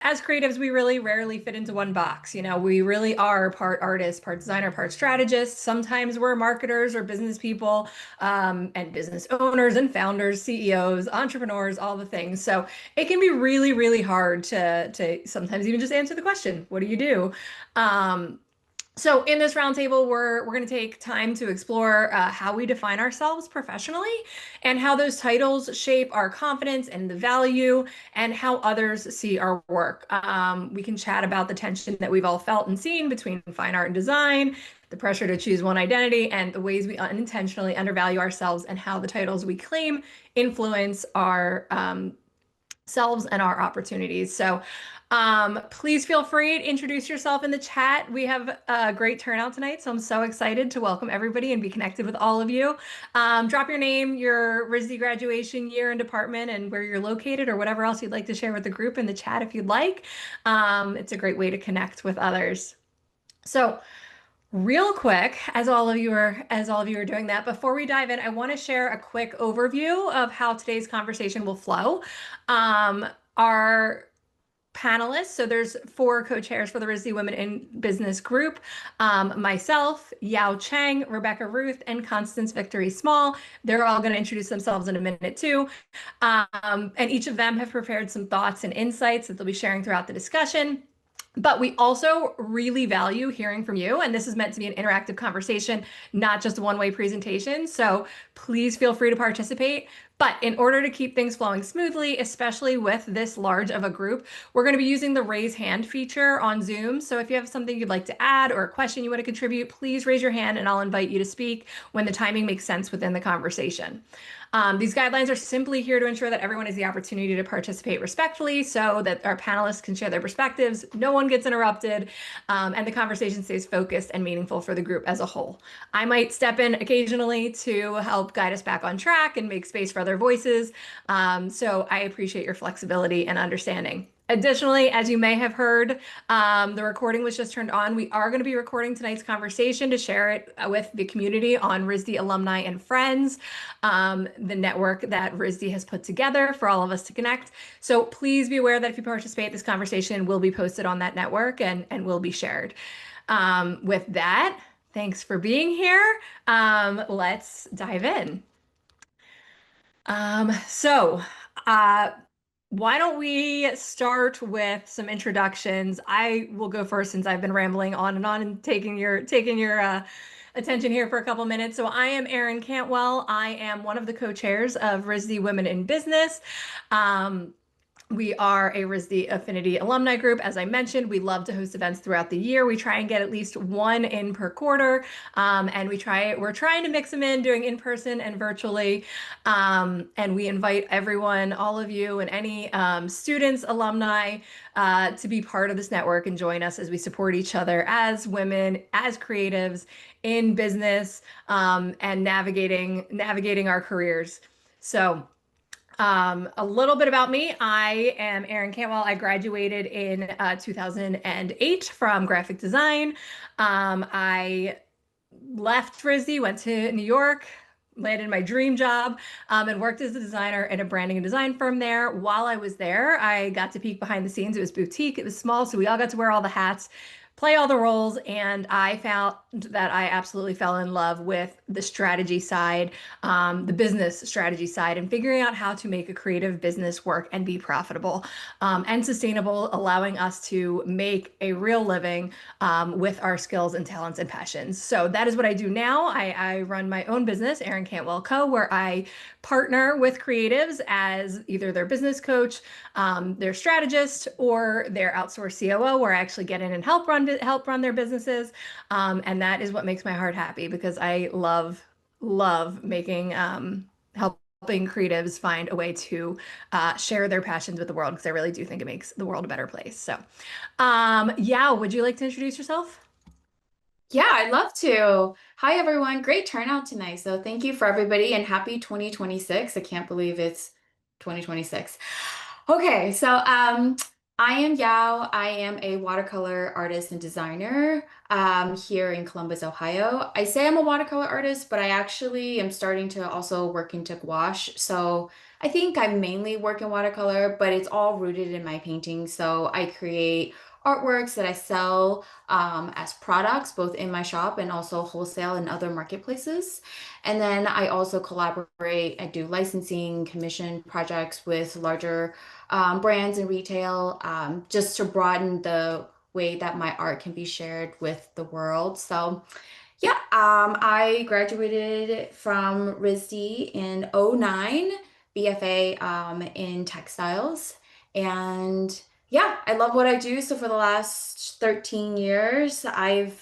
as creatives, we really rarely fit into one box. You know, we really are part artist, part designer, part strategist. Sometimes we're marketers or business people, and business owners and founders, CEOs, entrepreneurs, all the things. So it can be really, really hard to sometimes even just answer the question, what do you do? Um, so in this roundtable, we're going to take time to explore how we define ourselves professionally and how those titles shape our confidence and the value and how others see our work. We can chat about the tension that we've all felt and seen between fine art and design, the pressure to choose one identity, and the ways we unintentionally undervalue ourselves and how the titles we claim influence our selves and our opportunities. So please feel free to introduce yourself in the chat. We have a great turnout tonight, so I'm so excited to welcome everybody and be connected with all of you. Drop your name, your RISD graduation year and department, and where you're located, or whatever else you'd like to share with the group in the chat if you'd like. It's a great way to connect with others. So real quick, as all of you are doing that, before we dive in, I want to share a quick overview of how today's conversation will flow. Our panelists, so there's four co-chairs for the RISD Women in Business group, myself, Yao Cheng, Rebecca Ruth, and Constance Victory Small. They're all going to introduce themselves in a minute too. And each of them have prepared some thoughts and insights that they'll be sharing throughout the discussion. But we also really value hearing from you, and this is meant to be an interactive conversation, not just a one-way presentation. So please feel free to participate. But in order to keep things flowing smoothly, especially with this large of a group, we're going to be using the raise hand feature on Zoom. So if you have something you'd like to add or a question you want to contribute, please raise your hand and I'll invite you to speak when the timing makes sense within the conversation. These guidelines are simply here to ensure that everyone has the opportunity to participate respectfully so that our panelists can share their perspectives, no one gets interrupted, and the conversation stays focused and meaningful for the group as a whole. I might step in occasionally to help guide us back on track and make space for other voices. So I appreciate your flexibility and understanding. Additionally, as you may have heard, the recording was just turned on. We are going to be recording tonight's conversation to share it with the community on RISD alumni and friends, the network that RISD has put together for all of us to connect. So please be aware that if you participate, this conversation will be posted on that network and will be shared. With that, thanks for being here. Let's dive in. So, why don't we start with some introductions? I will go first since I've been rambling on and taking your attention here for a couple minutes. So I am Erin Cantwell. I am one of the co-chairs of RISD Women in Business. We are a RISD Affinity alumni group. As I mentioned, we love to host events throughout the year. We try and get at least one in per quarter. And we're trying to mix them in, doing in person and virtually. And we invite everyone, all of you and any students, alumni, to be part of this network and join us as we support each other as women, as creatives in business, and navigating our careers. So a little bit about me. I am Erin Cantwell. I graduated in 2008 from graphic design. I left RISD, went to New York, landed my dream job, and worked as a designer in a branding and design firm there. While I was there, I got to peek behind the scenes. It was boutique, it was small, so we all got to wear all the hats, play all the roles, and I found that I absolutely fell in love with the strategy side, the business strategy side, and figuring out how to make a creative business work and be profitable and sustainable, allowing us to make a real living with our skills and talents and passions. So that is what I do now. I run my own business, Erin Cantwell Co., where I partner with creatives as either their business coach, their strategist, or their outsourced COO, where I actually get in and help run their businesses. And that is what makes my heart happy because I love making helping creatives find a way to share their passions with the world because I really do think it makes the world a better place. So, Yao, would you like to introduce yourself? Yeah, I'd love to. Hi, everyone. Great turnout tonight. So thank you for everybody and happy 2026. I can't believe it's 2026. Okay, so I am Yao. I am a watercolor artist and designer here in Columbus, Ohio. I say I'm a watercolor artist, but I actually am starting to also work into gouache. So I think I mainly work in watercolor, but it's all rooted in my painting. So I create artworks that I sell as products, both in my shop and also wholesale and other marketplaces. And then I also collaborate, I do licensing, commission projects with larger brands and retail, just to broaden the way that my art can be shared with the world. So, yeah, I graduated from RISD in '09, BFA in textiles. And yeah, I love what I do. So for the last 13 years, I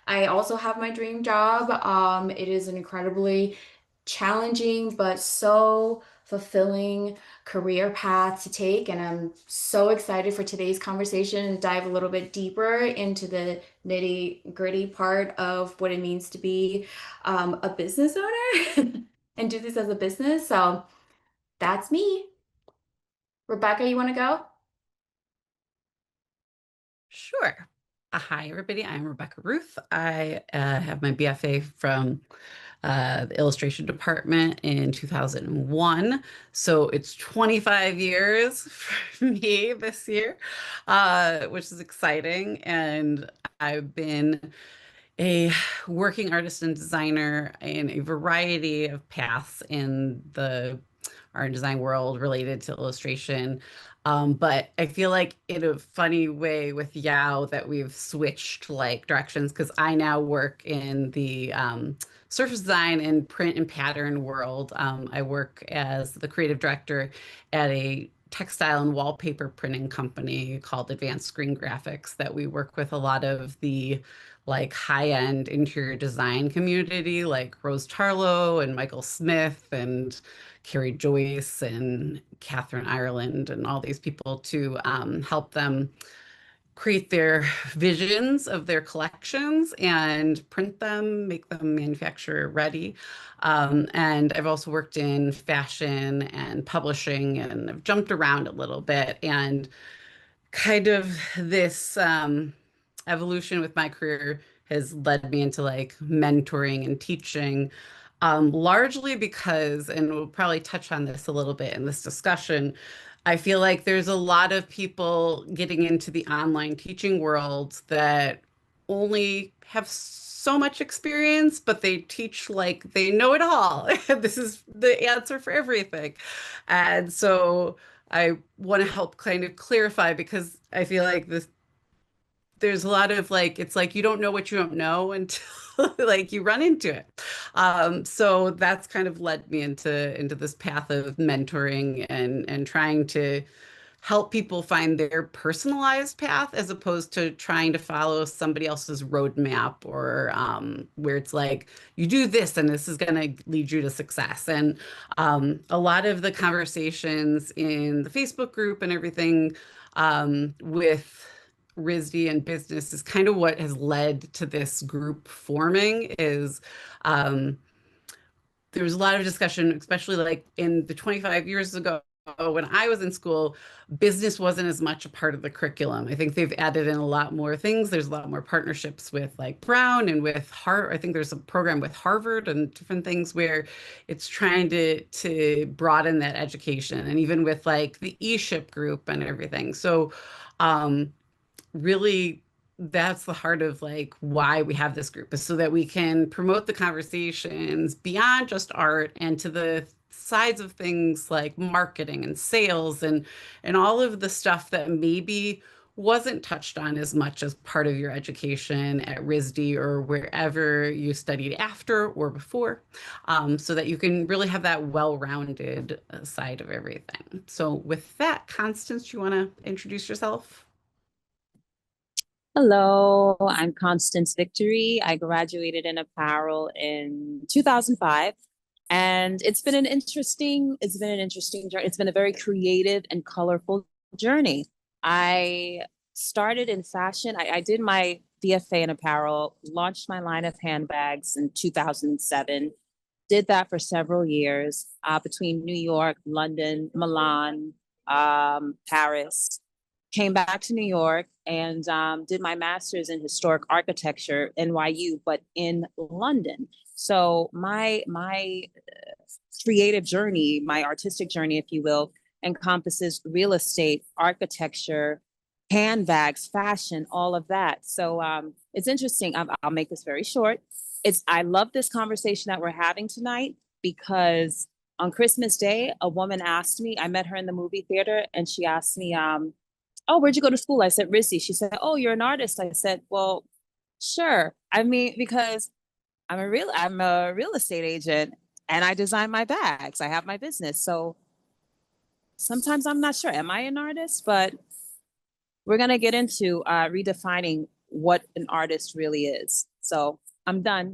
also have my dream job. It is an incredibly challenging, but so fulfilling career path to take. And I'm so excited for today's conversation and dive a little bit deeper into the nitty-gritty part of what it means to be a business owner and do this as a business. So that's me. Rebecca, you want to go? Sure. Hi, everybody. I'm Rebecca Ruth. I have my BFA from the illustration department in 2001. So it's 25 years for me this year, which is exciting. And I've been a working artist and designer in a variety of paths in the art and design world related to illustration. But I feel like in a funny way with Yao that we've switched like directions because I now work in the surface design and print and pattern world. I work as the creative director at a textile and wallpaper printing company called Advanced Screen Graphics that we work with a lot of the like high-end interior design community like Rose Tarlow and Michael Smith and Carrie Joyce and Catherine Ireland and all these people to help them create their visions of their collections and print them, make them manufacturer ready. And I've also worked in fashion and publishing and I've jumped around a little bit. And kind of this evolution with my career has led me into like mentoring and teaching, largely because, and we'll probably touch on this a little bit in this discussion, I feel like there's a lot of people getting into the online teaching world that only have so much experience, but they teach like they know it all. This is the answer for everything. And so I want to help kind of clarify because I feel like there's a lot of like it's like you don't know what you don't know until like you run into it. So that's kind of led me into this path of mentoring and trying to help people find their personalized path as opposed to trying to follow somebody else's roadmap or where it's like you do this and this is going to lead you to success. And a lot of the conversations in the Facebook group and everything with RISD and business is kind of what has led to this group forming is there was a lot of discussion, especially like in the 25 years ago when I was in school, business wasn't as much a part of the curriculum. I think they've added in a lot more things. There's a lot more partnerships with like Brown and with Harvard. I think there's a program with Harvard and different things where it's trying to broaden that education and even with like the e-ship group and everything. So really that's the heart of like why we have this group is so that we can promote the conversations beyond just art and to the sides of things like marketing and sales and all of the stuff that maybe wasn't touched on as much as part of your education at RISD or wherever you studied after or before, so that you can really have that well-rounded side of everything. So with that, Constance, you want to introduce yourself? Hello, I'm Constance Victory. I graduated in apparel in 2005, and it's been an interesting journey. It's been a very creative and colorful journey. I started in fashion. I did my BFA in apparel, launched my line of handbags in 2007, did that for several years between New York, London, Milan, Paris. came back to New York and did my master's in historic architecture, NYU, but in London. So my creative journey, my artistic journey, if you will, encompasses real estate, architecture, handbags, fashion, all of that. So it's interesting. I'll make this very short. I love this conversation that we're having tonight because on Christmas Day, a woman asked me, I met her in the movie theater, and she asked me, oh, where'd you go to school? I said, RISD. She said, oh, you're an artist. I said, well, sure. I mean, because I'm a real estate agent and I design my bags. I have my business. So sometimes I'm not sure, am I an artist? But we're going to get into redefining what an artist really is. So I'm done.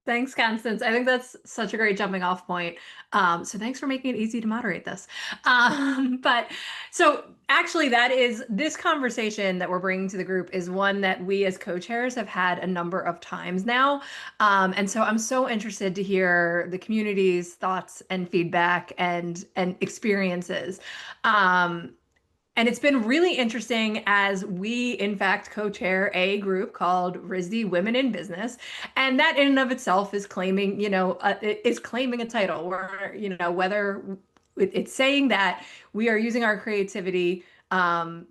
Thanks, Constance. I think that's such a great jumping off point. So thanks for making it easy to moderate this. But so actually this conversation that we're bringing to the group is one that we as co-chairs have had a number of times now. And so I'm so interested to hear the community's thoughts and feedback and experiences. And it's been really interesting as we, in fact, co-chair a group called RISD Women in Business. And that in and of itself is claiming, is claiming a title where, whether it's saying that we are using our creativity to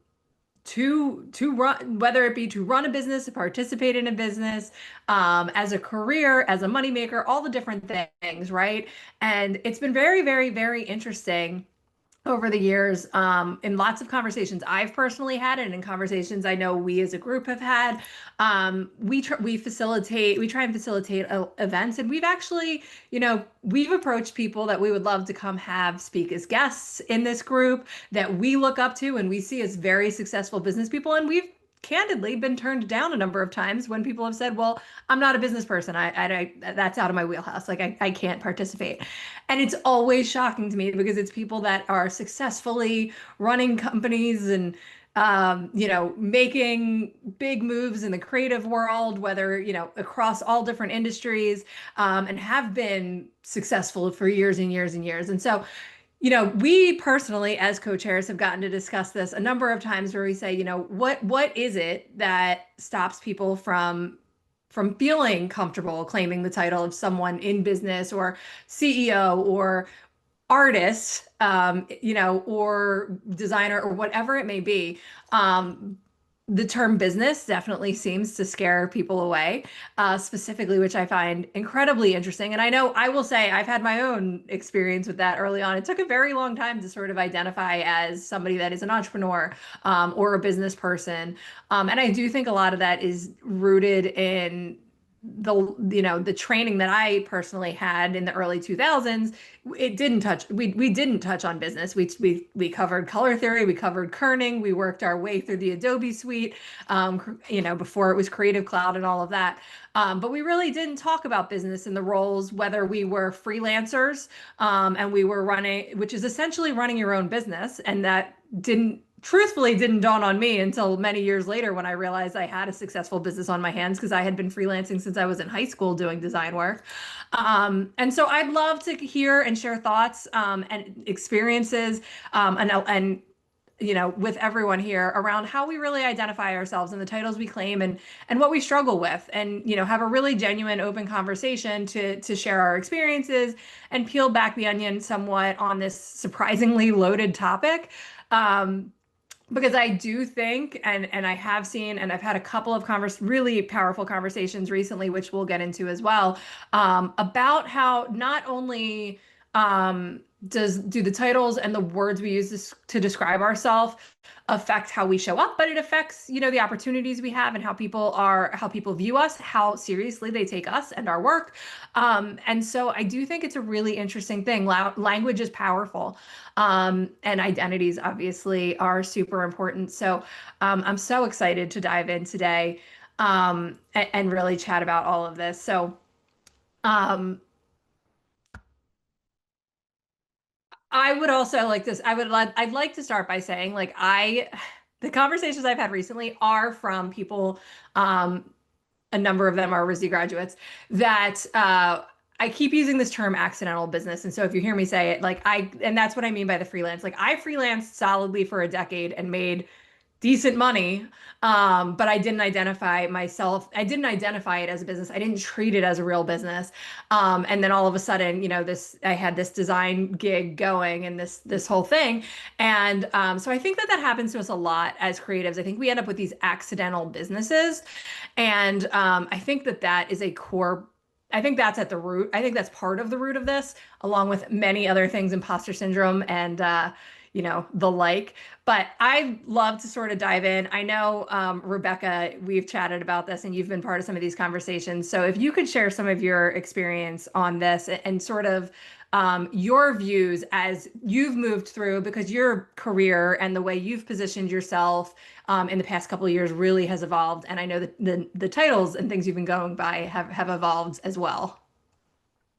run, whether it be to run a business, to participate in a business, as a career, as a moneymaker, all the different things, right? And it's been very, very, very interesting over the years, in lots of conversations I've personally had, and in conversations I know we as a group have had. We try and facilitate events, and we've actually, we've approached people that we would love to come have speak as guests in this group that we look up to and we see as very successful business people, and we've candidly been turned down a number of times when people have said, well, I'm not a business person. That's out of my wheelhouse. Like I can't participate. And it's always shocking to me because it's people that are successfully running companies and making big moves in the creative world, whether, across all different industries, and have been successful for years and years and years. And so, we personally, as co-chairs, have gotten to discuss this a number of times where we say, what is it that stops people from feeling comfortable claiming the title of someone in business or CEO or artist, or designer or whatever it may be. The term business definitely seems to scare people away, specifically, which I find incredibly interesting. And I know I will say I've had my own experience with that early on. It took a very long time to sort of identify as somebody that is an entrepreneur, or a business person. And I do think a lot of that is rooted in the training that I personally had in the early 2000s. It didn't touch, we didn't touch on business. We covered color theory, we covered kerning, we worked our way through the Adobe suite, before it was Creative Cloud and all of that. But we really didn't talk about business and the roles, whether we were freelancers, and we were running, which is essentially running your own business. And that truthfully didn't dawn on me until many years later when I realized I had a successful business on my hands because I had been freelancing since I was in high school doing design work. And so I'd love to hear and share thoughts, and experiences, and with everyone here around how we really identify ourselves and the titles we claim and what we struggle with, and have a really genuine, open conversation to share our experiences and peel back the onion somewhat on this surprisingly loaded topic. Because I do think, and I have seen, and I've had a couple of really powerful conversations recently, which we'll get into as well, about how not only do the titles and the words we use to describe ourselves affect how we show up, but it affects, the opportunities we have and how people view us, how seriously they take us and our work. And so I do think it's a really interesting thing. Language is powerful, and identities obviously are super important. So I'm so excited to dive in today, and really chat about all of this. So I would also like this. I'd like to start by saying, like, the conversations I've had recently are from people, a number of them are RISD graduates that I keep using this term accidental business. And so if you hear me say it, like and that's what I mean by the freelance. Like I freelanced solidly for a decade and made decent money. But I didn't identify myself. I didn't identify it as a business. I didn't treat it as a real business. And then all of a sudden, I had this design gig going and this whole thing. And so I think that that happens to us a lot as creatives. I think we end up with these accidental businesses. And I think that that is a core. I think that's at the root. I think that's part of the root of this, along with many other things, imposter syndrome and the like. But I'd love to sort of dive in. I know, Rebecca, we've chatted about this and you've been part of some of these conversations. So if you could share some of your experience on this and sort of your views as you've moved through, because your career and the way you've positioned yourself in the past couple of years really has evolved. And I know that the titles and things you've been going by have evolved as well.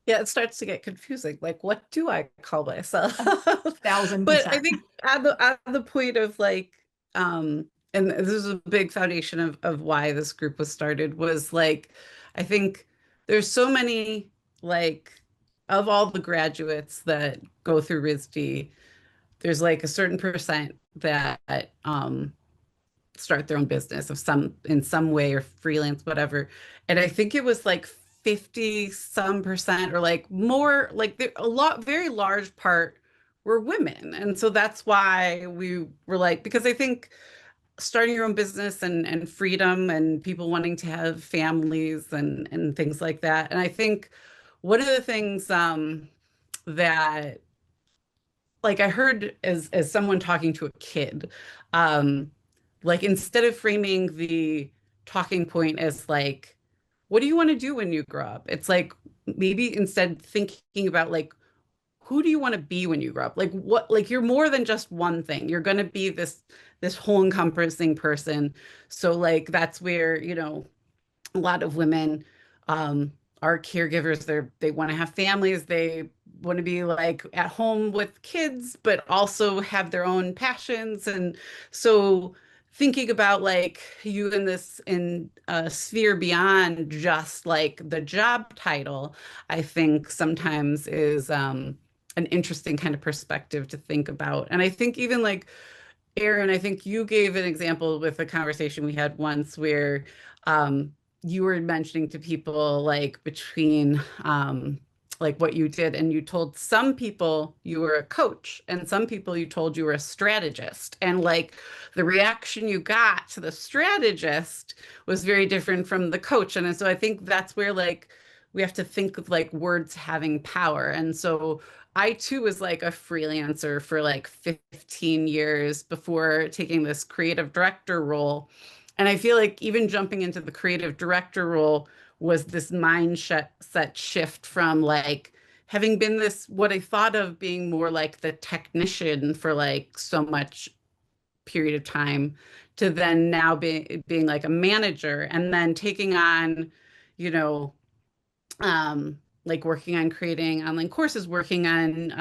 Yeah, it starts to get confusing. Like, what do I call myself? Thousand But I percent. think at the point of like, and this is a big foundation of why this group was started was like, I think there's so many like of all the graduates that go through RISD, there's like a certain percent that start their own business of some in some way or freelance, whatever. And I think it was like 50 some percent or like more like a lot, very large part were women. And so that's why we were like, because I think starting your own business and freedom and people wanting to have families and things like that. And I think one of the things that like I heard as someone talking to a kid, um, like instead of framing the talking point as like, what do you want to do when you grow up? It's like maybe instead thinking about like, who do you want to be when you grow up? Like what, like you're more than just one thing. You're going to be this whole encompassing person. So like that's where, a lot of women are caregivers. They want to have families. They want to be like at home with kids, but also have their own passions. And so thinking about like you in a sphere beyond just like the job title, I think sometimes is an interesting kind of perspective to think about. And I think even like Erin, I think you gave an example with a conversation we had once where um, you were mentioning to people like between like what you did, and you told some people you were a coach, and some people you told you were a strategist, and like the reaction you got to the strategist was very different from the coach, and so I think that's where like we have to think of like words having power, and so I too was like a freelancer for like 15 years before taking this creative director role. And I feel like even jumping into the creative director role was this mindset set shift from like having been this, what I thought of being more like the technician for like so much period of time to then now being like a manager and then taking on, you know, like working on creating online courses, working on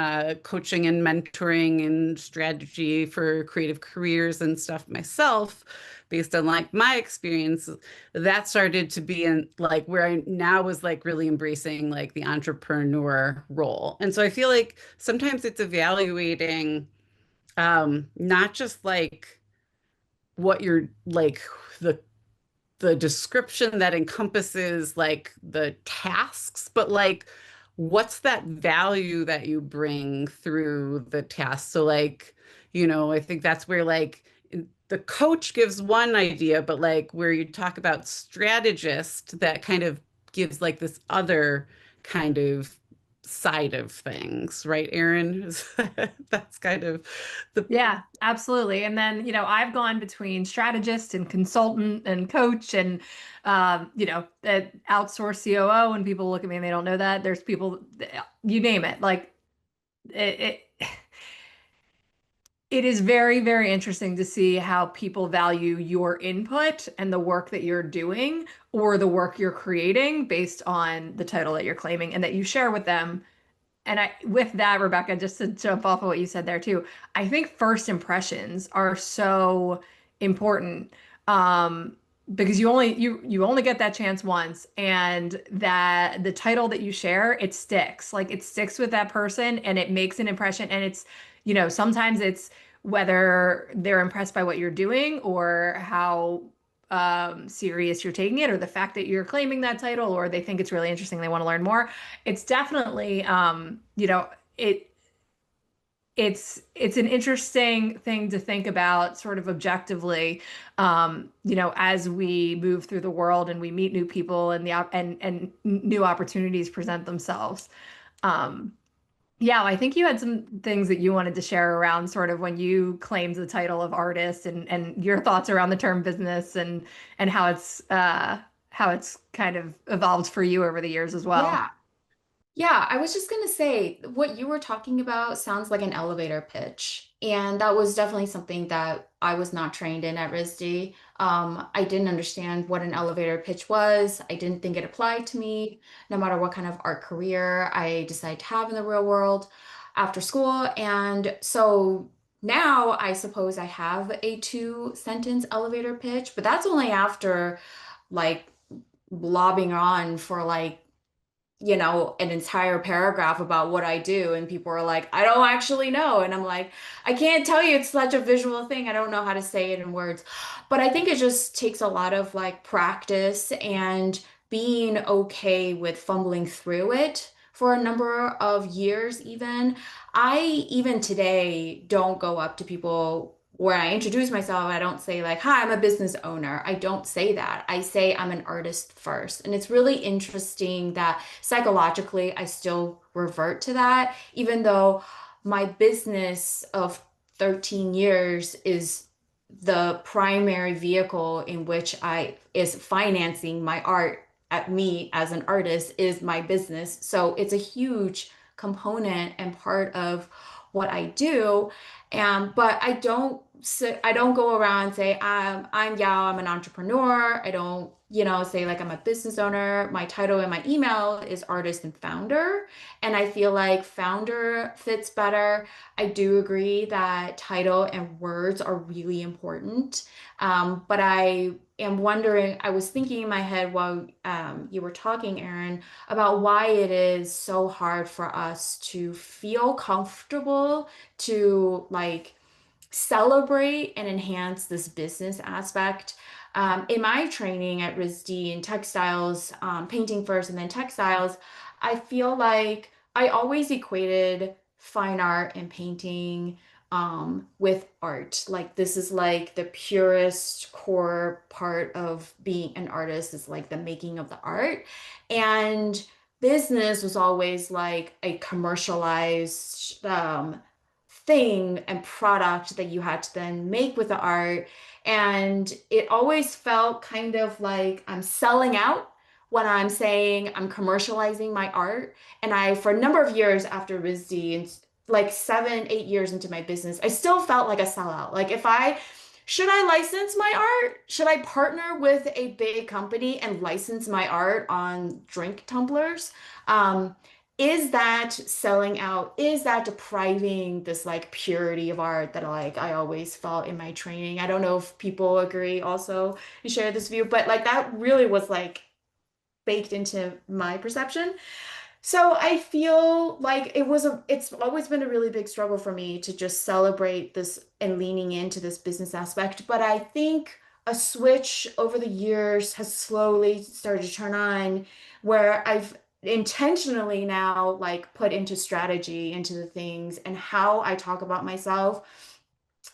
coaching and mentoring and strategy for creative careers and stuff myself, based on like my experience, that started to be in like where I now was like really embracing like the entrepreneur role. And so I feel like sometimes it's evaluating not just like what you're like the description that encompasses like the tasks, but like what's that value that you bring through the task? So like, I think that's where like the coach gives one idea, but like where you talk about strategist, that kind of gives like this other kind of side of things, right, Erin? That's kind of the Yeah, absolutely. And then, I've gone between strategist and consultant and coach and, outsource COO. And people look at me and they don't know that. There's people, you name it. Like it it is very, very interesting to see how people value your input and the work that you're doing or the work you're creating based on the title that you're claiming and that you share with them. And with that, Rebecca, just to jump off of what you said there too, I think first impressions are so important. Um, because you only get that chance once, and that the title that you share, it sticks. Like it sticks with that person and it makes an impression. And it's, sometimes it's whether they're impressed by what you're doing or how serious you're taking it, or the fact that you're claiming that title, or they think it's really interesting, they want to learn more. It's definitely it it's an interesting thing to think about sort of objectively, as we move through the world and we meet new people and and new opportunities present themselves. Um, yeah, I think you had some things that you wanted to share around sort of when you claimed the title of artist, and your thoughts around the term business, and how it's kind of evolved for you over the years as well. Yeah. Yeah, I was just gonna say what you were talking about sounds like an elevator pitch. And that was definitely something that I was not trained in at RISD. I didn't understand what an elevator pitch was. I didn't think it applied to me, no matter what kind of art career I decided to have in the real world after school. And so now I suppose I have a two-sentence elevator pitch, but that's only after like lobbing on for like an entire paragraph about what I do. And people are like, I don't actually know. And I'm like, I can't tell you. It's such a visual thing. I don't know how to say it in words. But I think it just takes a lot of like practice and being okay with fumbling through it for a number of years, even. I, even today, don't go up to people where I introduce myself. I don't say, like, hi, I'm a business owner. I don't say that. I say I'm an artist first. And it's really interesting that psychologically I still revert to that, even though my business of 13 years is the primary vehicle in which I is financing my art. At me as an artist is my business. So it's a huge component and part of what I do. But I don't go around and say I'm Yao, I'm an entrepreneur. I don't, say like I'm a business owner. My title in my email is artist and founder, and I feel like founder fits better. I do agree that title and words are really important. But I am wondering, I was thinking in my head while you were talking, Erin, about why it is so hard for us to feel comfortable to like celebrate and enhance this business aspect. In my training at RISD in textiles, painting first and then textiles, I feel like I always equated fine art and painting with art. Like this is like the purest core part of being an artist is like the making of the art. And business was always like a commercialized thing and product that you had to then make with the art. And it always felt kind of like I'm selling out when I'm saying I'm commercializing my art. And for a number of years after RISD, and like 7, 8 years into my business, I still felt like a sellout. Like should I license my art? Should I partner with a big company and license my art on drink tumblers? Is that selling out? Is that depriving this like purity of art that like I always felt in my training? I don't know if people agree also and share this view, but like that really was like baked into my perception. So I feel like it's always been a really big struggle for me to just celebrate this and leaning into this business aspect. But I think a switch over the years has slowly started to turn on where I've intentionally now like put into strategy into the things and how I talk about myself,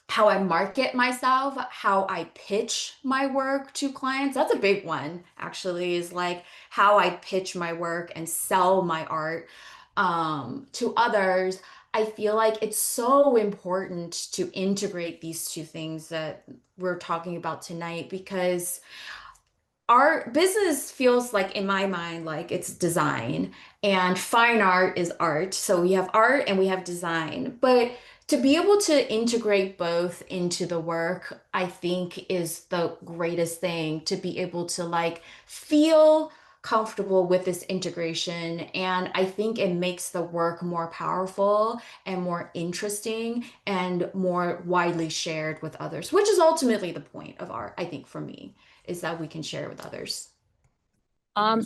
how I market myself, how I pitch my work to clients. That's a big one, actually, is like how I pitch my work and sell my art to others. I feel like it's so important to integrate these two things that we're talking about tonight because our business feels like in my mind like it's design and fine art is art, so we have art and we have design, but to be able to integrate both into the work I think is the greatest thing, to be able to like feel comfortable with this integration. And I think it makes the work more powerful and more interesting and more widely shared with others, which is ultimately the point of art, I think, for me. is that we can share with others?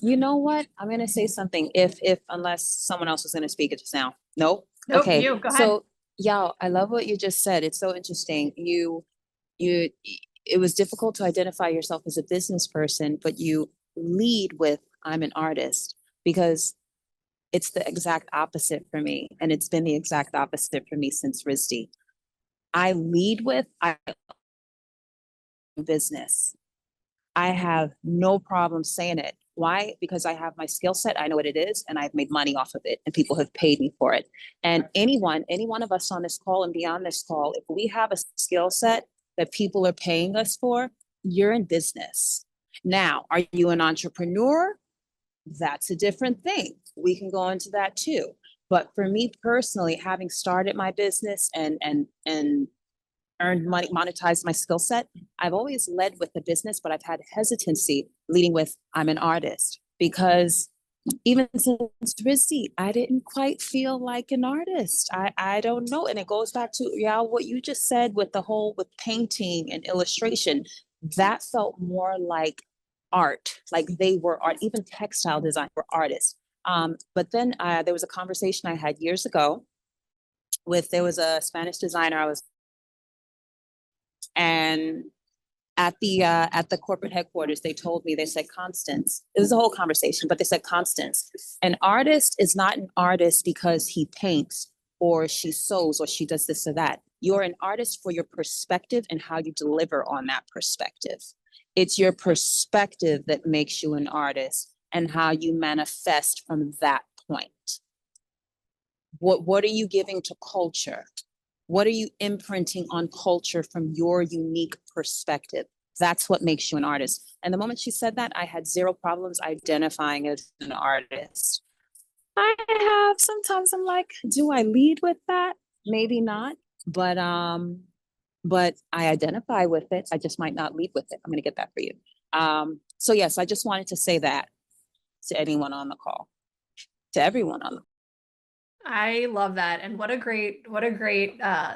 You know what? I'm gonna say something. If unless someone else was gonna speak it just now. Nope. Nope, Okay. you go ahead. So yeah, I love what you just said. It's so interesting. You it was difficult to identify yourself as a business person, but you lead with I'm an artist because it's the exact opposite for me. And it's been the exact opposite for me since RISD. I lead with I business. I have no problem saying it. Why? Because I have my skill set, I know what it is, and I've made money off of it, and people have paid me for it. And any one of us on this call and beyond this call, if we have a skill set that people are paying us for, you're in business. Now, are you an entrepreneur? That's a different thing. We can go into that too. But for me personally, having started my business and earned money, monetized my skill set, I've always led with the business, but I've had hesitancy leading with I'm an artist because even since RISD, I didn't quite feel like an artist. I don't know. And it goes back to, yeah, what you just said with the whole with painting and illustration, that felt more like art, like they were art, even textile design were artists. But then there was a conversation I had years ago with, there was a Spanish designer I was, and at the corporate headquarters, they told me, they said, Constance, it was a whole conversation, but they said, Constance, an artist is not an artist because he paints or she sews or she does this or that. You're an artist for your perspective and how you deliver on that perspective. It's your perspective that makes you an artist and how you manifest from that point. What are you giving to culture? What are you imprinting on culture from your unique perspective? That's what makes you an artist. And the moment she said that, I had zero problems identifying as an artist. I have sometimes I'm like, do I lead with that? Maybe not, but I identify with it. I just might not lead with it. I'm gonna get that for you. So yes, I just wanted to say that to anyone on the call, to everyone on the call. I love that. And what a great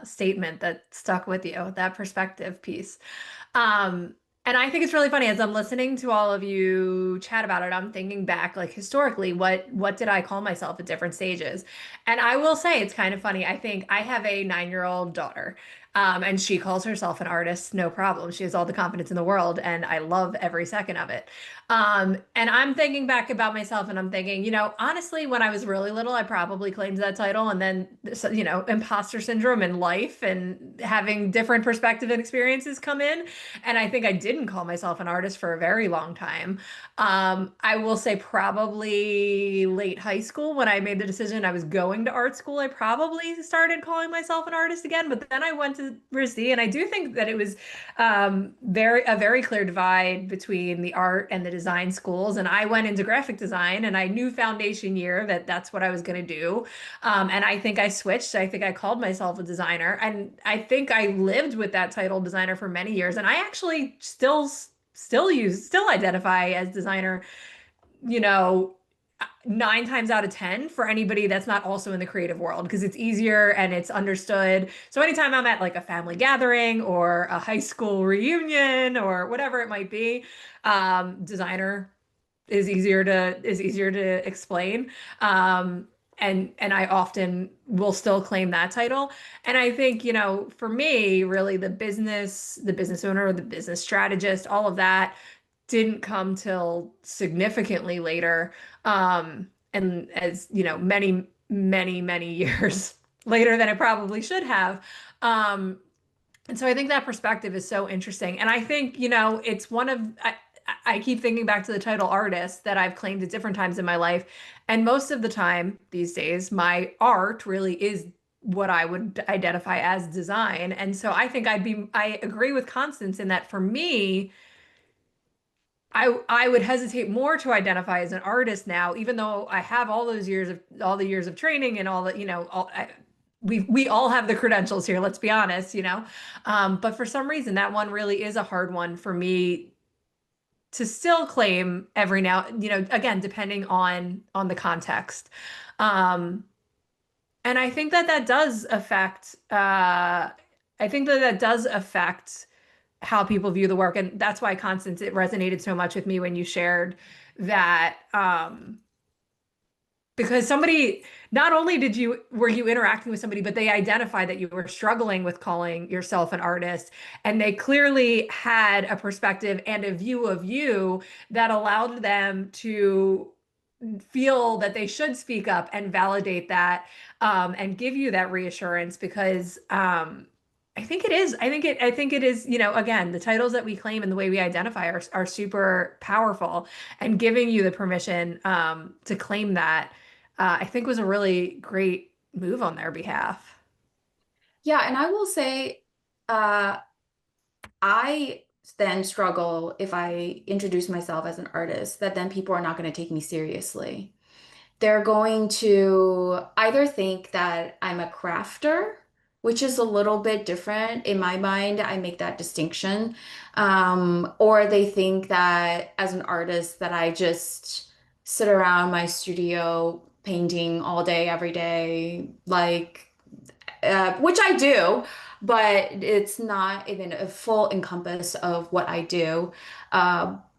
statement that stuck with you, that perspective piece. Um, and I think it's really funny as I'm listening to all of you chat about it, I'm thinking back like historically, what did I call myself at different stages? And I will say it's kind of funny. I think I have a 9-year-old daughter. And she calls herself an artist, no problem. She has all the confidence in the world, and I love every second of it. And I'm thinking back about myself and I'm thinking, honestly, when I was really little, I probably claimed that title. And then, imposter syndrome in life and having different perspective and experiences come in. And I think I didn't call myself an artist for a very long time. I will say probably late high school when I made the decision I was going to art school, I probably started calling myself an artist again. But then I went to RISD, and I do think that it was a very clear divide between the art and the design schools. And I went into graphic design, and I knew foundation year that that's what I was going to do. And I think I switched. I think I called myself a designer, and I think I lived with that title designer for many years. And I actually still identify as designer, you know, 9 times out of 10 for anybody that's not also in the creative world, because it's easier and it's understood. So anytime I'm at like a family gathering or a high school reunion or whatever it might be, designer is easier to explain. And I often will still claim that title. And I think, for me, really the business owner, the business strategist, all of that didn't come till significantly later. And as many, many, many years later than it probably should have. And so I think that perspective is so interesting. And I think, it's I keep thinking back to the title artist that I've claimed at different times in my life. And most of the time these days, my art really is what I would identify as design. And so I think I agree with Constance in that for me, I would hesitate more to identify as an artist now, even though I have all the years of training and all that, we all have the credentials here, let's be honest, but for some reason that one really is a hard one for me to still claim every now, again, depending on the context. And I think that does affect how people view the work. And that's why, Constance, it resonated so much with me when you shared that, because somebody, not only were you interacting with somebody, but they identified that you were struggling with calling yourself an artist, and they clearly had a perspective and a view of you that allowed them to feel that they should speak up and validate that, and give you that reassurance. Because I think it is, again, the titles that we claim and the way we identify are super powerful, and giving you the permission to claim that, I think was a really great move on their behalf. Yeah, and I will say, uh, I then struggle if I introduce myself as an artist, that then people are not going to take me seriously. They're going to either think that I'm a crafter, which is a little bit different in my mind. I make that distinction. Or they think that as an artist that I just sit around my studio painting all day, every day, like which I do, but it's not even a full encompass of what I do.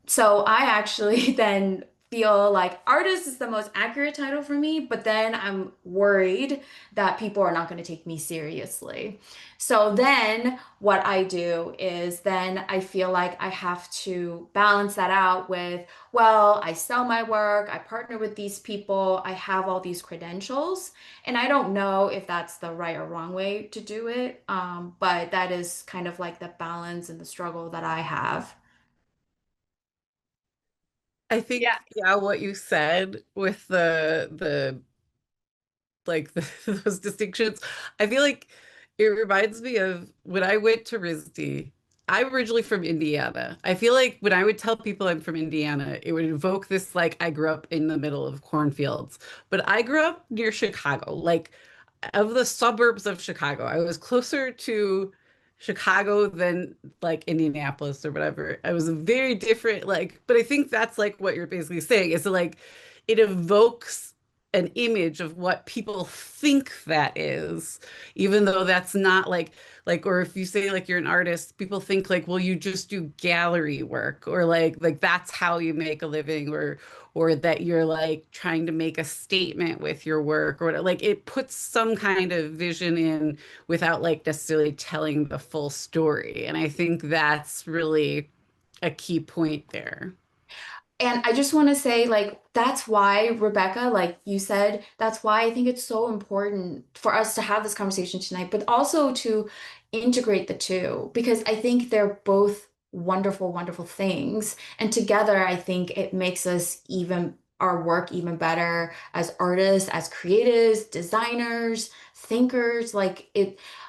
So I actually then feel like artist is the most accurate title for me, but then I'm worried that people are not going to take me seriously. So then what I do is then I feel like I have to balance that out with, well, I sell my work, I partner with these people, I have all these credentials. And I don't know if that's the right or wrong way to do it, but that is kind of like the balance and the struggle that I have. I Yeah. think, yeah, what you said with the like those distinctions, I feel like it reminds me of when I went to RISD. I'm originally from Indiana. I feel like when I would tell people I'm from Indiana, it would evoke this like I grew up in the middle of cornfields. But I grew up near Chicago, like of the suburbs of Chicago. I was closer to Chicago than like Indianapolis or whatever. I was a very different, like, but I think that's like what you're basically saying is that, like, it evokes an image of what people think that is, even though that's not like, or if you say like you're an artist, people think like, well, you just do gallery work, or like that's how you make a living, or that you're like trying to make a statement with your work, or whatever. Like it puts some kind of vision in without like necessarily telling the full story. And I think that's really a key point there. And I just want to say, like, that's why, Rebecca, like you said, that's why I think it's so important for us to have this conversation tonight, but also to integrate the two, because I think they're both wonderful, wonderful things. And together, I think it makes us even, our work even better as artists, as creatives, designers, thinkers. Like,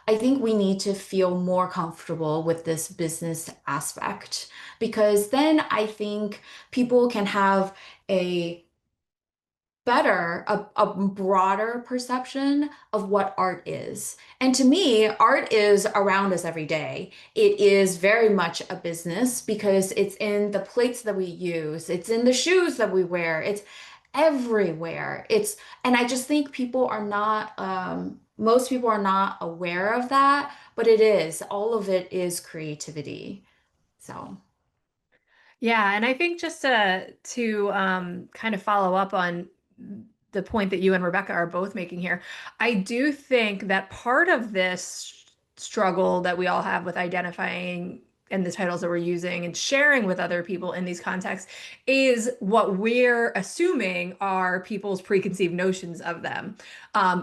I think we need to feel more comfortable with this business aspect, because then I think people can have a a broader perception of what art is. And to me, art is around us every day. It is very much a business because it's in the plates that we use, it's in the shoes that we wear, it's everywhere. And I just think people are not, most people are not aware of that, but it is, all of it is creativity. So. Yeah, and I think just to kind of follow up on the point that you and Rebecca are both making here, I do think that part of this struggle that we all have with identifying and the titles that we're using and sharing with other people in these contexts is what we're assuming are people's preconceived notions of them,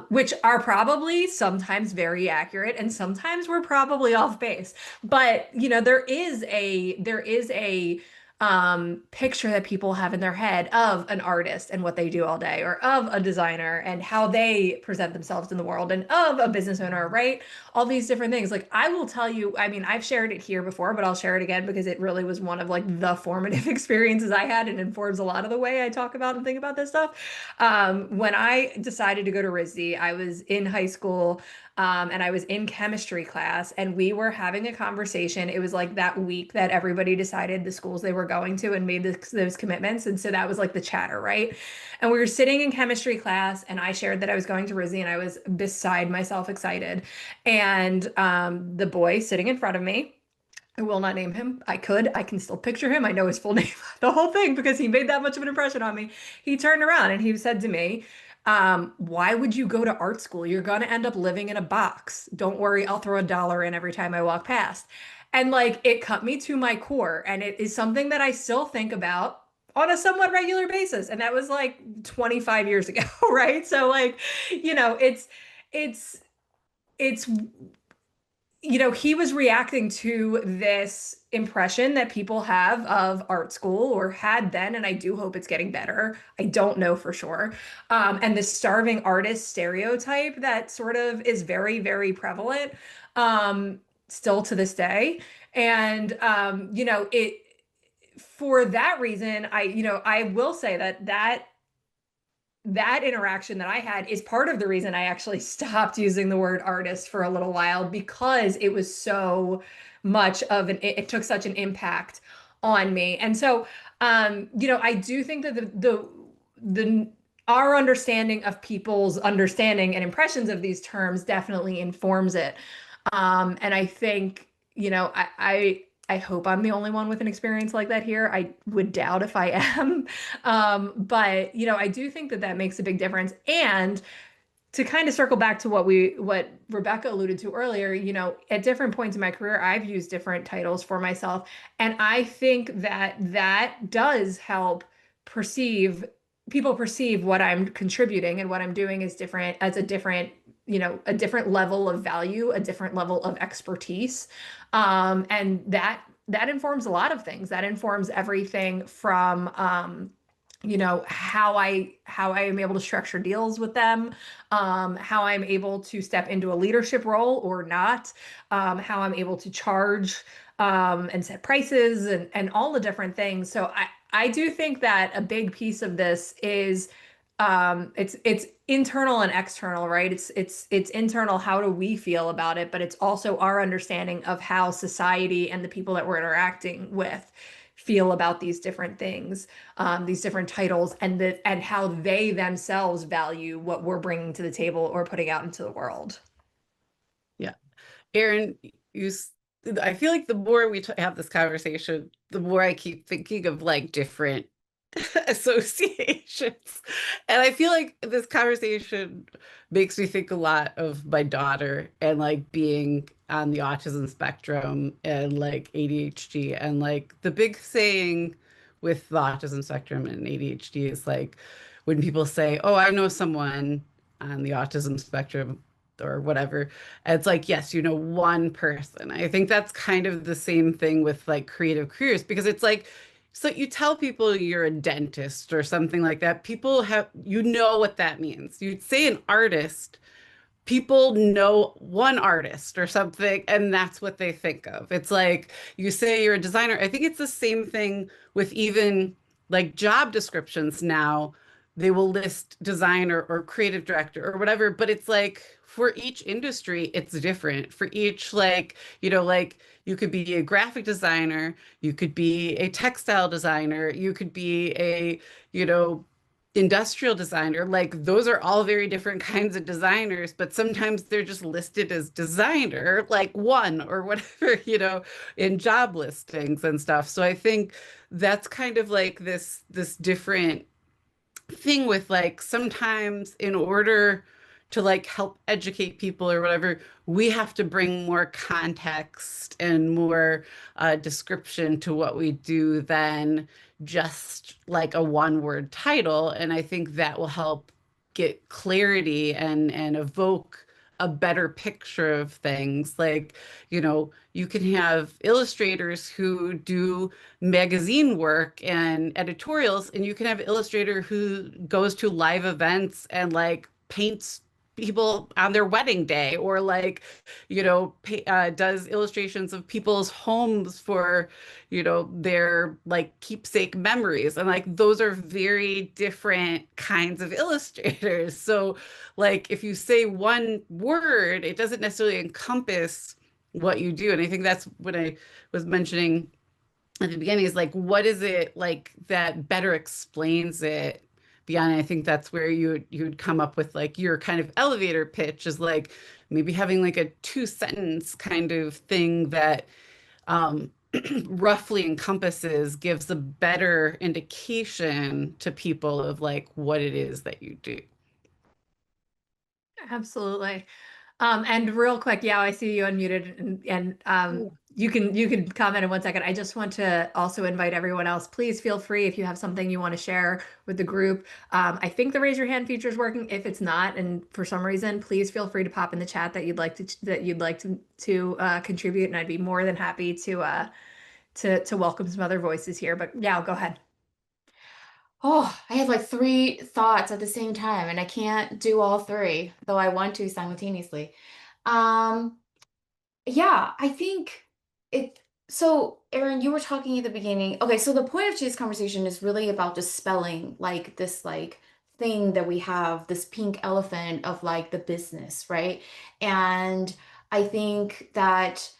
which are probably sometimes very accurate and sometimes we're probably off base. But there is a picture that people have in their head of an artist and what they do all day, or of a designer and how they present themselves in the world, and of a business owner, right? All these different things. Like, I will tell you, I mean, I've shared it here before, but I'll share it again because it really was one of like the formative experiences I had and informs a lot of the way I talk about and think about this stuff. When I decided to go to RISD, I was in high school. And I was in chemistry class, and we were having a conversation. It was like that week that everybody decided the schools they were going to and made those commitments. And so that was like the chatter, right? And we were sitting in chemistry class, and I shared that I was going to RISD, and I was beside myself excited. And the boy sitting in front of me I will not name him. I can still picture him. I know his full name, the whole thing, because he made that much of an impression on me. He turned around and he said to me, why would you go to art school? You're going to end up living in a box. Don't worry, I'll throw $1 in every time I walk past. And like, it cut me to my core. And it is something that I still think about on a somewhat regular basis. And that was like 25 years ago, right? So like, it's, it's he was reacting to this impression that people have of art school or had then, and I do hope it's getting better. I don't know for sure. And the starving artist stereotype that sort of is very, very prevalent still to this day. And, for that reason, I will say that interaction that I had is part of the reason I actually stopped using the word artist for a little while, because it was so much of it took such an impact on me. And so, I do think that the our understanding of people's understanding and impressions of these terms definitely informs it. And I think, I hope I'm the only one with an experience like that here. I would doubt if I am. But I do think that that makes a big difference. And to kind of circle back to what Rebecca alluded to earlier, at different points in my career, I've used different titles for myself. And I think that that does help perceive people perceive what I'm contributing and what I'm doing is different as a different, a different level of value, a different level of expertise. And that informs a lot of things. That informs everything from how I am able to structure deals with them, how I'm able to step into a leadership role or not, how I'm able to charge and set prices and all the different things. So I do think that a big piece of this is it's internal and external, right? It's internal, how do we feel about it, but it's also our understanding of how society and the people that we're interacting with feel about these different things, these different titles, and how they themselves value what we're bringing to the table or putting out into the world. Yeah. Erin, I feel like the more we have this conversation, the more I keep thinking of like different associations. And I feel like this conversation makes me think a lot of my daughter and like being on the autism spectrum and like ADHD. And like the big saying with the autism spectrum and ADHD is like when people say, oh, I know someone on the autism spectrum or whatever. It's like, yes, one person. I think that's kind of the same thing with like creative careers because it's like, so you tell people you're a dentist or something like that. People have, what that means. You'd say an artist, people know one artist or something, and that's what they think of. It's like you say you're a designer. I think it's the same thing with even like job descriptions now. They will list designer or creative director or whatever, but it's like for each industry, it's different. For each, like you could be a graphic designer, you could be a textile designer, you could be a, industrial designer. Like those are all very different kinds of designers, but sometimes they're just listed as designer, like one or whatever, in job listings and stuff. So I think that's kind of like this different thing with like sometimes in order to like help educate people or whatever, we have to bring more context and more description to what we do than just like a one word title. And I think that will help get clarity and evoke a better picture of things. Like, you can have illustrators who do magazine work and editorials, and you can have an illustrator who goes to live events and like paints people on their wedding day or like does illustrations of people's homes for their like keepsake memories, and like those are very different kinds of illustrators. So like if you say one word, it doesn't necessarily encompass what you do. And I think that's what I was mentioning at the beginning is like, what is it like that better explains it beyond? I think that's where you'd come up with like your kind of elevator pitch is like maybe having like a 2 sentence kind of thing that um, roughly encompasses gives a better indication to people of like what it is that you do. Absolutely. And real quick, yeah, I see you unmuted and you can comment in 1 second. I just want to also invite everyone else. Please feel free if you have something you want to share with the group. I think the raise your hand feature is working. If it's not, and for some reason, please feel free to pop in the chat that you'd like to contribute, and I'd be more than happy to welcome some other voices here. But yeah, go ahead. Oh, I have like three thoughts at the same time, and I can't do all three, though I want to simultaneously. Um, yeah, I think it. So, Erin, you were talking at the beginning. Okay, so the point of today's conversation is really about dispelling like this like thing that we have, this pink elephant of like the business, right? And I think that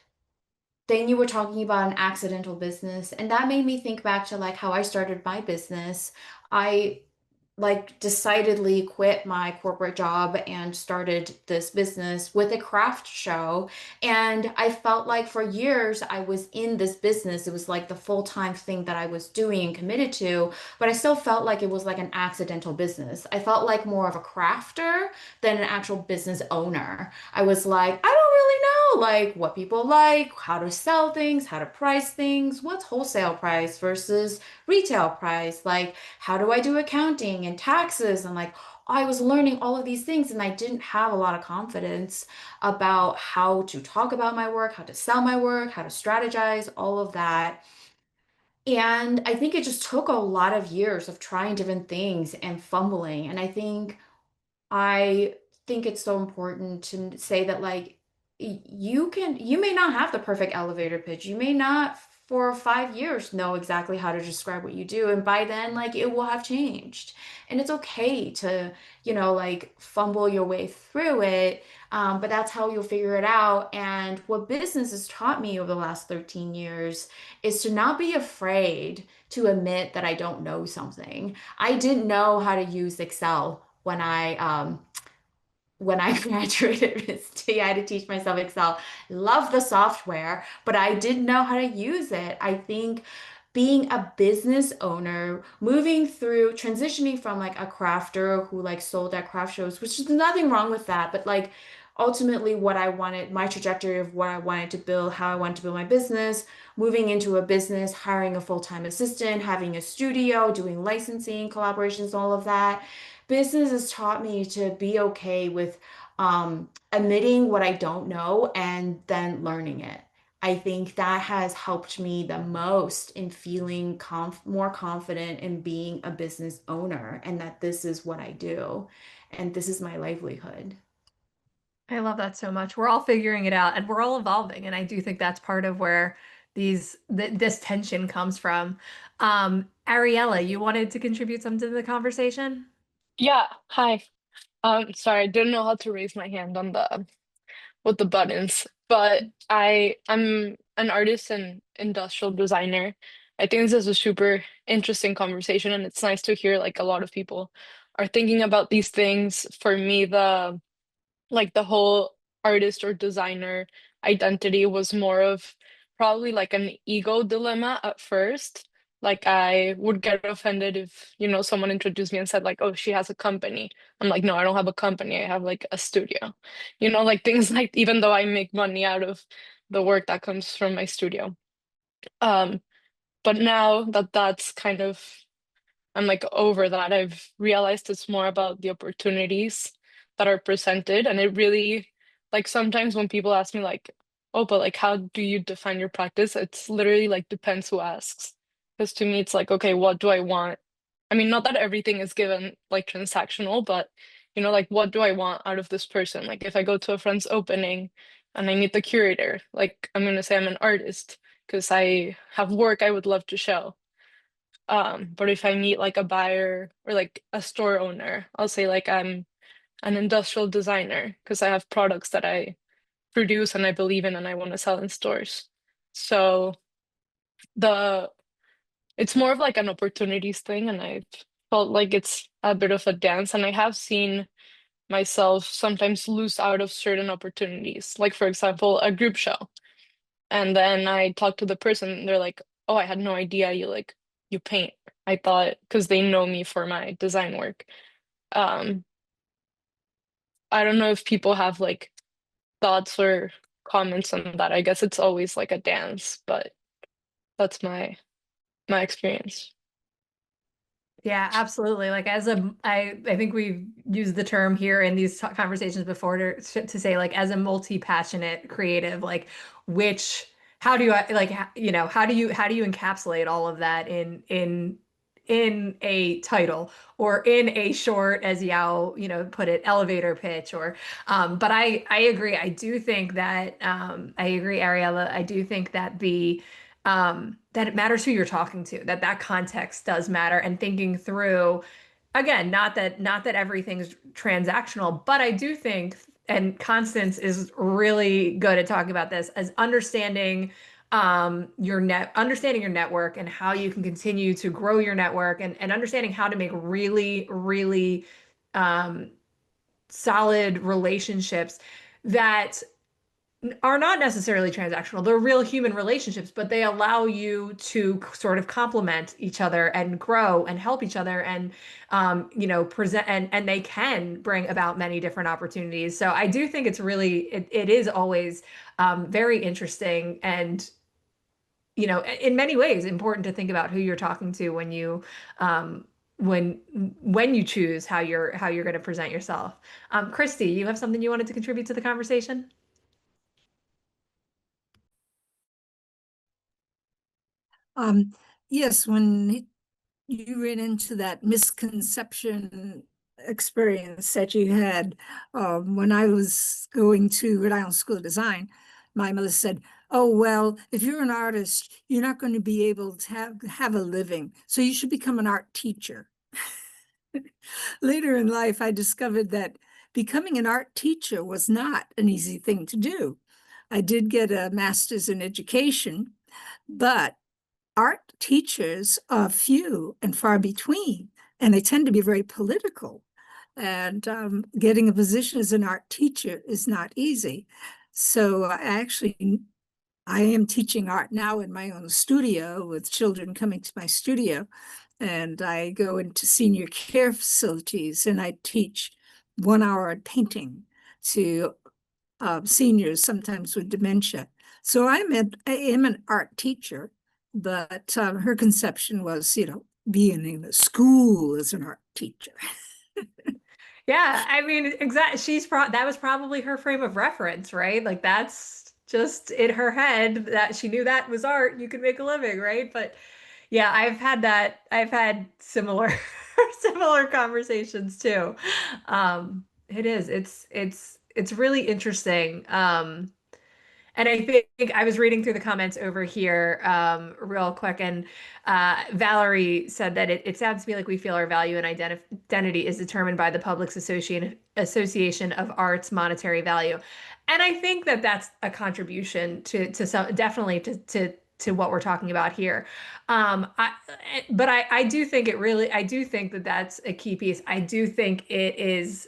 then you were talking about an accidental business, and that made me think back to like how I started my business. I like decidedly quit my corporate job and started this business with a craft show. And I felt like for years I was in this business. It was like the full-time thing that I was doing and committed to, but I still felt like it was like an accidental business. I felt like more of a crafter than an actual business owner. I was like, I don't really know like what people like, how to sell things, how to price things, what's wholesale price versus retail price, like how do I do accounting and taxes? And like, I was learning all of these things, and I didn't have a lot of confidence about how to talk about my work, how to sell my work, how to strategize, all of that. And I think it just took a lot of years of trying different things and fumbling. And I think it's so important to say that like you may not have the perfect elevator pitch. You may not for 5 years know exactly how to describe what you do. And by then, like it will have changed. And it's okay to, like fumble your way through it. But that's how you'll figure it out. And what business has taught me over the last 13 years is to not be afraid to admit that I don't know something. I didn't know how to use Excel when I graduated RISD. I had to teach myself Excel. Love the software, but I didn't know how to use it. I think being a business owner, moving through, transitioning from like a crafter who like sold at craft shows, which is nothing wrong with that, but like ultimately what I wanted, my trajectory of what I wanted to build, how I wanted to build my business, moving into a business, hiring a full-time assistant, having a studio, doing licensing, collaborations, all of that. Business has taught me to be okay with admitting what I don't know and then learning it. I think that has helped me the most in feeling more confident in being a business owner and that this is what I do and this is my livelihood. I love that so much. We're all figuring it out and we're all evolving. And I do think that's part of where this tension comes from. Ariella, you wanted to contribute something to the conversation? Yeah, hi. Sorry, I didn't know how to raise my hand on the with the buttons, but I'm an artist and industrial designer. I think this is a super interesting conversation, and it's nice to hear like a lot of people are thinking about these things. For me, the whole artist or designer identity was more of probably like an ego dilemma at first. Like I would get offended if, someone introduced me and said like, "Oh, she has a company." I'm like, "No, I don't have a company. I have like a studio." Like things like even though I make money out of the work that comes from my studio. Um, but now that that's kind of I'm like over that. I've realized it's more about the opportunities that are presented. And it really, like sometimes when people ask me like, oh, but like how do you define your practice? It's literally like depends who asks. Because to me, it's like, okay, what do I want? I mean, not that everything is given like transactional, but like what do I want out of this person? Like if I go to a friend's opening and I meet the curator, like I'm gonna say I'm an artist because I have work I would love to show. But if I meet like a buyer or like a store owner, I'll say like I'm an industrial designer because I have products that I produce and I believe in and I want to sell in stores. So the it's more of like an opportunities thing, and I felt like it's a bit of a dance, and I have seen myself sometimes lose out of certain opportunities. Like for example, a group show. And then I talked to the person, and they're like, "Oh, I had no idea you paint." I thought because they know me for my design work. Um, I don't know if people have like thoughts or comments on that. I guess it's always like a dance, but that's my experience. Yeah, absolutely. Like I think we've used the term here in these conversations before to say like as a multi-passionate creative, like which how do you like how do you encapsulate all of that in a title or in a short, as Yao, put it, elevator pitch or but I agree. I do think that I agree, Ariella. I do think that that it matters who you're talking to, that context does matter, and thinking through, again, not that everything's transactional, but I do think, and Constance is really good at talking about this, as understanding your network and how you can continue to grow your network, and understanding how to make really, really um, solid relationships that are not necessarily transactional. They're real human relationships, but they allow you to sort of complement each other and grow and help each other and present, and they can bring about many different opportunities. So I do think it is always very interesting and in many ways important to think about who you're talking to when you when you choose how you're going to present yourself. Christy, you have something you wanted to contribute to the conversation? Um, yes, when you ran into that misconception experience that you had when I was going to Rhode Island School of Design, my mother said, "Oh, well, if you're an artist, you're not going to be able to have a living, so you should become an art teacher." Later in life, I discovered that becoming an art teacher was not an easy thing to do. I did get a master's in education, but art teachers are few and far between, and they tend to be very political. And getting a position as an art teacher is not easy. So I am teaching art now in my own studio with children coming to my studio. And I go into senior care facilities and I teach 1 hour on painting to seniors, sometimes with dementia. So I am an art teacher, but her conception was, being in a school as an art teacher. Yeah, I mean, exactly. That was probably her frame of reference, right? Like that's just in her head that she knew that was art. You could make a living, right? But yeah, I've had that. I've had similar similar conversations too. It is. It's really interesting. And I think I was reading through the comments over here real quick, and Valerie said that it sounds to me like we feel our value and identity is determined by the public's association of art's monetary value. And I think that that's a contribution to some, definitely to what we're talking about here. But I do think I do think that that's a key piece. I do think it is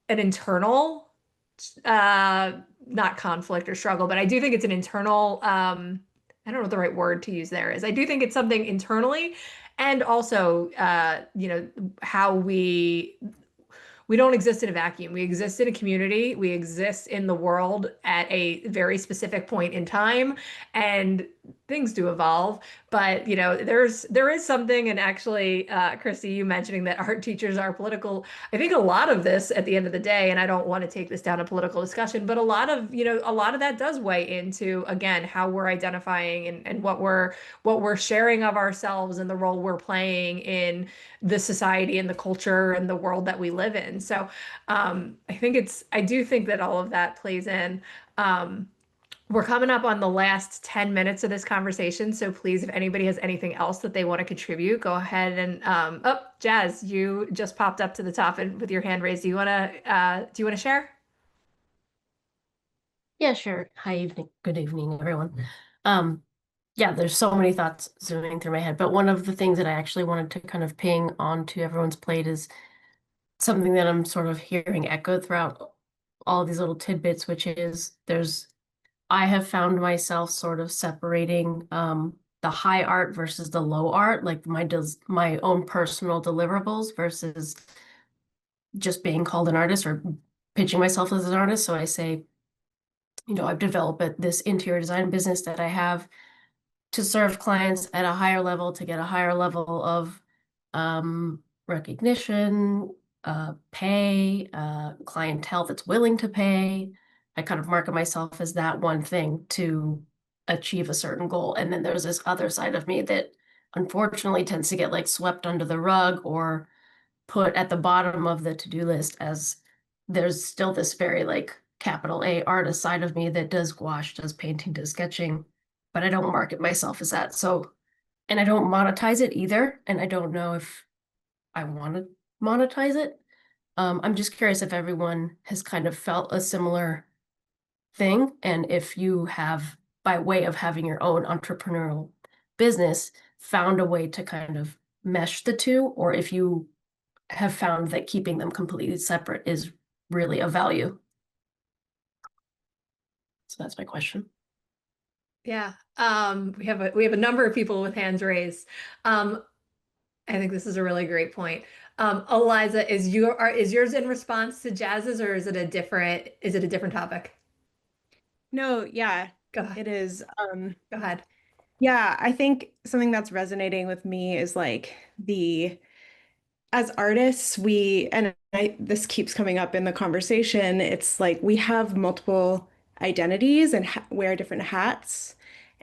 an internal uh not conflict or struggle, but I do think it's an internal I don't know what the right word to use there is. I do think it's something internally, and also how we don't exist in a vacuum. We exist in a community. We exist in the world at a very specific point in time, and things do evolve. But there is something, and actually, Christy, you mentioning that art teachers are political. I think a lot of this, at the end of the day, and I don't want to take this down a political discussion, but a lot of that does weigh into, again, how we're identifying and what we're sharing of ourselves and the role we're playing in the society and the culture and the world that we live in. So I do think that all of that plays in. We're coming up on the last 10 minutes of this conversation. So please, if anybody has anything else that they want to contribute, go ahead and oh, Jazz, you just popped up to the top and with your hand raised. Do you want to share? Yeah, sure. Hi, evening. Good evening, everyone. Um, yeah, there's so many thoughts zooming through my head, but one of the things that I actually wanted to kind of ping onto everyone's plate is something that I'm sort of hearing echoed throughout all of these little tidbits, which is there's I have found myself sort of separating the high art versus the low art, like my own personal deliverables versus just being called an artist or pitching myself as an artist. So I say, I've developed this interior design business that I have to serve clients at a higher level, to get a higher level of recognition, pay, clientele that's willing to pay. I kind of market myself as that one thing to achieve a certain goal. And then there's this other side of me that unfortunately tends to get like swept under the rug or put at the bottom of the to-do list, as there's still this very like capital A artist side of me that does gouache, does painting, does sketching, but I don't market myself as that. So, and I don't monetize it either. And I don't know if I want to monetize it. I'm just curious if everyone has kind of felt a similar thing, and if you have, by way of having your own entrepreneurial business, found a way to kind of mesh the two, or if you have found that keeping them completely separate is really a value. So that's my question. Yeah. We have a number of people with hands raised. I think this is a really great point. Eliza, is yours in response to Jazz's, or is it a different topic? No, yeah, Go ahead. it is. Go ahead. Yeah, I think something that's resonating with me is like as artists, this keeps coming up in the conversation. It's like we have multiple identities and ha wear different hats.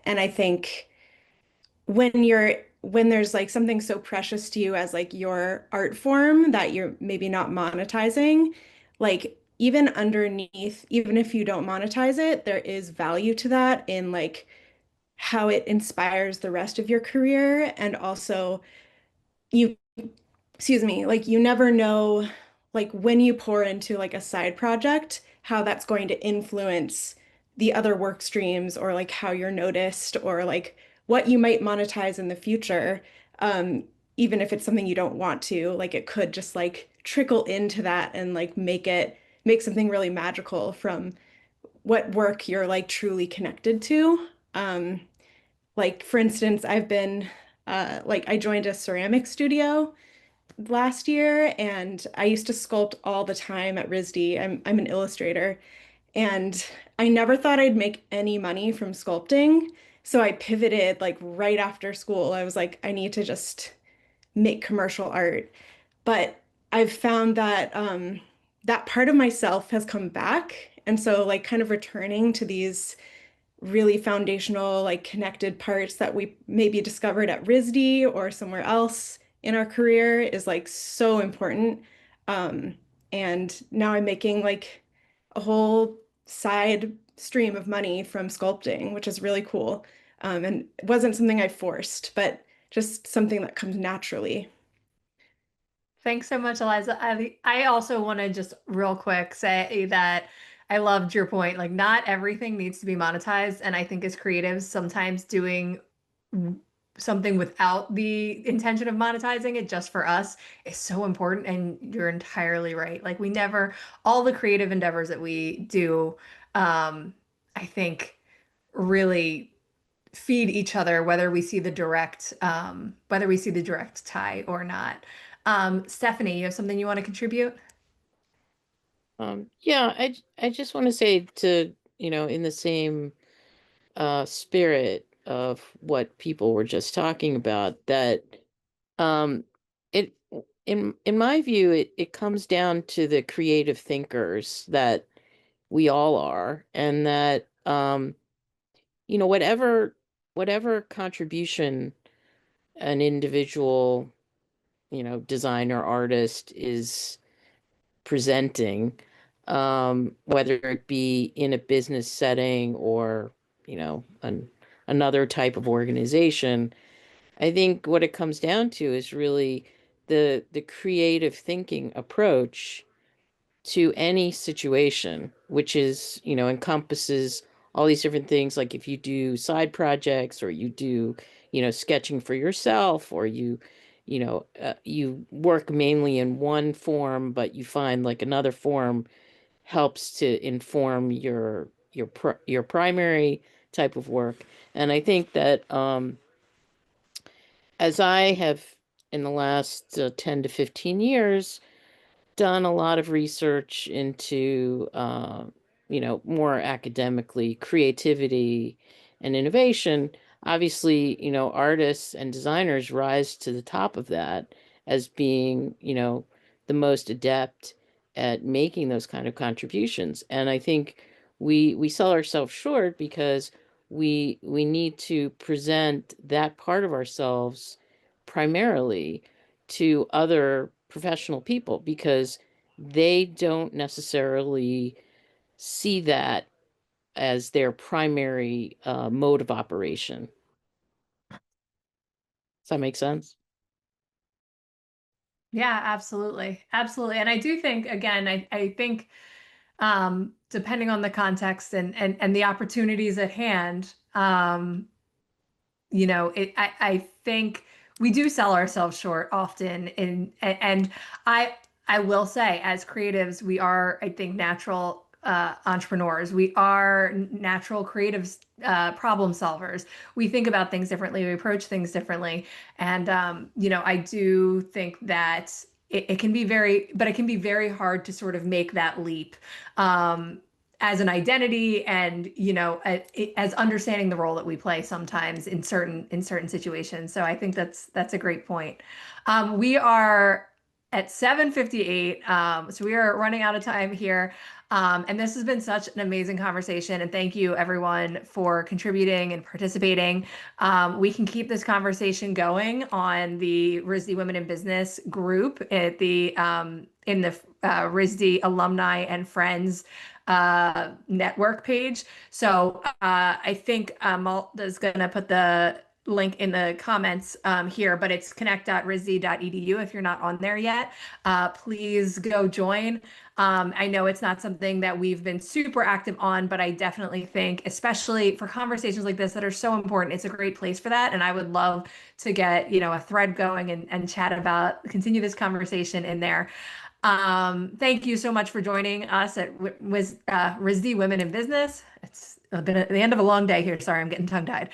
And I think when there's like something so precious to you as like your art form that you're maybe not monetizing, like even underneath, even if you don't monetize it, there is value to that in like how it inspires the rest of your career. And also you excuse me, like you never know, like when you pour into like a side project, how that's going to influence the other work streams, or like how you're noticed, or like what you might monetize in the future. Um, Even if it's something you don't want to, like it could just like trickle into that and like make something really magical from what work you're like truly connected to. Like for instance, I've been like I joined a ceramic studio last year, and I used to sculpt all the time at RISD. I'm an illustrator, and I never thought I'd make any money from sculpting. So I pivoted like right after school. I was like, I need to just make commercial art. But I've found that that part of myself has come back. And so like kind of returning to these really foundational, like connected parts that we maybe discovered at RISD or somewhere else in our career is like so important. Um, and now I'm making like a whole side stream of money from sculpting, which is really cool. And it wasn't something I forced, but just something that comes naturally. Thanks so much, Eliza. I also want to just real quick say that I loved your point. Like, not everything needs to be monetized. And I think as creatives, sometimes doing something without the intention of monetizing it just for us is so important. And you're entirely right. Like, all the creative endeavors that we do, I think really feed each other, whether we see the direct tie or not. Stephanie, you have something you want to contribute? Yeah, I just want to say to, in the same spirit of what people were just talking about, that um it in my view, it comes down to the creative thinkers that we all are, and that whatever contribution an individual, designer, artist is presenting, whether it be in a business setting or, another type of organization. I think what it comes down to is really the creative thinking approach to any situation, which is, encompasses all these different things. Like if you do side projects, or you do, sketching for yourself, or you work mainly in one form, but you find like another form helps to inform your your primary type of work. And I think that as I have in the last 10 to 15 years done a lot of research into, more academically creativity and innovation. Obviously, artists and designers rise to the top of that as being, the most adept at making those kind of contributions. And I think we sell ourselves short because we need to present that part of ourselves primarily to other professional people because they don't necessarily see that as their primary mode of operation. Does that make sense? Yeah, absolutely. Absolutely. And I do think, again, I think depending on the context and the opportunities at hand, I think we do sell ourselves short often and I will say as creatives, we are, I think, natural entrepreneurs. We are natural creative problem solvers. We think about things differently, we approach things differently. And I do think that it can be but it can be very hard to sort of make that leap. As an identity and as understanding the role that we play sometimes in certain situations. So I think that's a great point. We are at 7:58, so we are running out of time here. And this has been such an amazing conversation, and thank you everyone for contributing and participating. We can keep this conversation going on the RISD Women in Business group at the in the RISD alumni and friends network page. So I think Malta is going to put the link in the comments here, but it's connect.risd.edu if you're not on there yet. Please go join. I know it's not something that we've been super active on, but I definitely think, especially for conversations like this that are so important, it's a great place for that. And I would love to get, a thread going and chat continue this conversation in there. Thank you so much for joining us at RISD Women in Business. It's been at the end of a long day here. Sorry, I'm getting tongue-tied.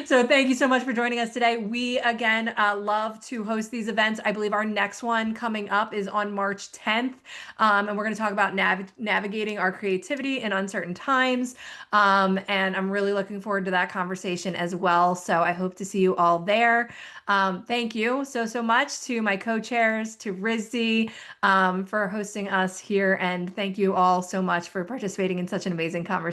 So thank you so much for joining us today. We, again, love to host these events. I believe our next one coming up is on March 10th. And we're going to talk about navigating our creativity in uncertain times. And I'm really looking forward to that conversation as well. So I hope to see you all there. Thank you so much to my co-chairs, to RISD, for hosting us here. And thank you all so much for participating in such an amazing conversation.